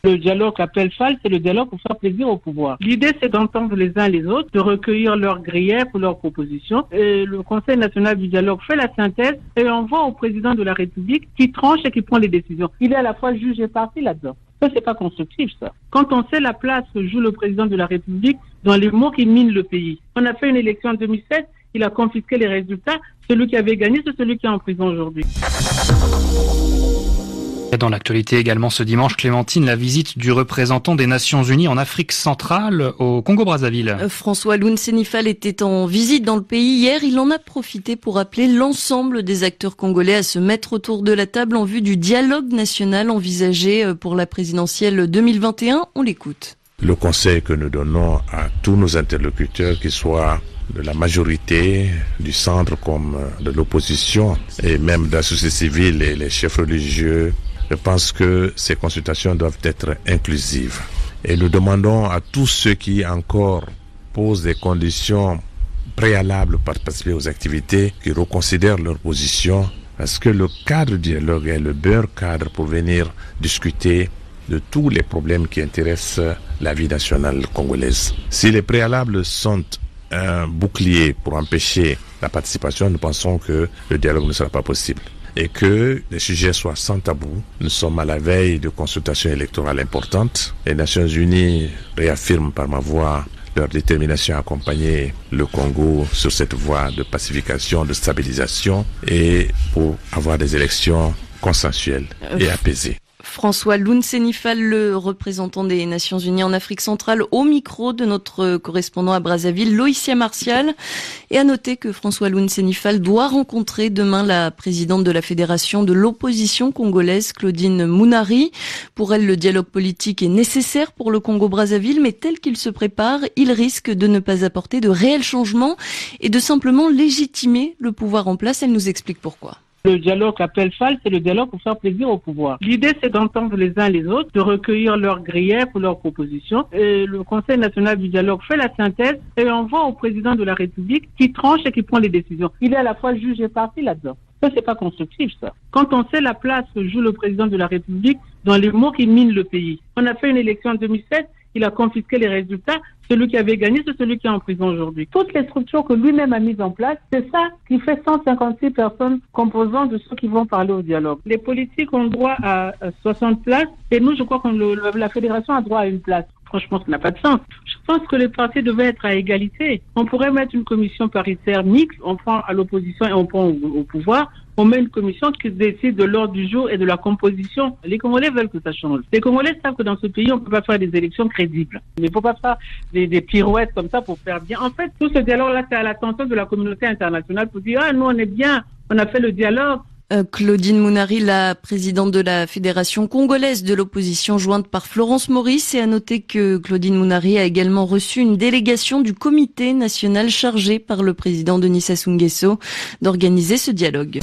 Le dialogue appelle FAL, c'est le dialogue pour faire plaisir au pouvoir. L'idée, c'est d'entendre les uns les autres, de recueillir leurs griefs ou leurs propositions. Et le Conseil national du dialogue fait la synthèse et envoie au président de la République qui tranche et qui prend les décisions. Il est à la fois juge et partie là-dedans. Ça, c'est pas constructif, ça. Quand on sait la place que joue le président de la République dans les mots qui minent le pays. On a fait une élection en 2007, il a confisqué les résultats. Celui qui avait gagné, c'est celui qui est en prison aujourd'hui. Dans l'actualité également ce dimanche, Clémentine, la visite du représentant des Nations Unies en Afrique centrale au Congo-Brazzaville. François Loun Senifal était en visite dans le pays hier. Il en a profité pour appeler l'ensemble des acteurs congolais à se mettre autour de la table en vue du dialogue national envisagé pour la présidentielle 2021. On l'écoute. Le conseil que nous donnons à tous nos interlocuteurs, qu'ils soient de la majorité, du centre comme de l'opposition, et même de la société civile et les chefs religieux, je pense que ces consultations doivent être inclusives. Et nous demandons à tous ceux qui encore posent des conditions préalables pour participer aux activités, qu'ils reconsidèrent leur position, parce que le cadre du dialogue est le meilleur cadre pour venir discuter de tous les problèmes qui intéressent la vie nationale congolaise. Si les préalables sont un bouclier pour empêcher la participation, nous pensons que le dialogue ne sera pas possible. Et que les sujets soient sans tabou. Nous sommes à la veille de consultations électorales importantes. Les Nations Unies réaffirment par ma voix leur détermination à accompagner le Congo sur cette voie de pacification, de stabilisation et pour avoir des élections consensuelles et apaisées. François Loun Senifal, le représentant des Nations Unies en Afrique centrale, au micro de notre correspondant à Brazzaville, Loïcia Martial. Et à noter que François Loun Senifal doit rencontrer demain la présidente de la Fédération de l'opposition congolaise, Claudine Mounari. Pour elle, le dialogue politique est nécessaire pour le Congo-Brazzaville, mais tel qu'il se prépare, il risque de ne pas apporter de réels changements et de simplement légitimer le pouvoir en place. Elle nous explique pourquoi. Le dialogue appelle FAL, c'est le dialogue pour faire plaisir au pouvoir. L'idée, c'est d'entendre les uns les autres, de recueillir leurs griefs ou leurs propositions. Et le Conseil national du dialogue fait la synthèse et envoie au président de la République qui tranche et qui prend les décisions. Il est à la fois juge et partie là-dedans. Ça, c'est pas constructif, ça. Quand on sait la place que joue le président de la République dans les mots qui minent le pays. On a fait une élection en 2007, il a confisqué les résultats. Celui qui avait gagné, c'est celui qui est en prison aujourd'hui. Toutes les structures que lui-même a mises en place, c'est ça qui fait 156 personnes composant de ceux qui vont parler au dialogue. Les politiques ont droit à 60 places et nous, je crois que la fédération a droit à une place. Franchement, ça n'a pas de sens. Je pense que les partis devaient être à égalité. On pourrait mettre une commission paritaire mixte, on prend à l'opposition et on prend au pouvoir. On met une commission qui décide de l'ordre du jour et de la composition. Les Congolais veulent que ça change. Les Congolais savent que dans ce pays, on ne peut pas faire des élections crédibles. Il ne faut pas faire des pirouettes comme ça pour faire bien. En fait, tout ce dialogue-là, c'est à l'attention de la communauté internationale pour dire « Ah, nous, on est bien, on a fait le dialogue ». Claudine Mounari, la présidente de la Fédération congolaise de l'opposition, jointe par Florence Maurice. Et à noter que Claudine Mounari a également reçu une délégation du comité national chargé par le président Denis Sassou Nguesso d'organiser ce dialogue.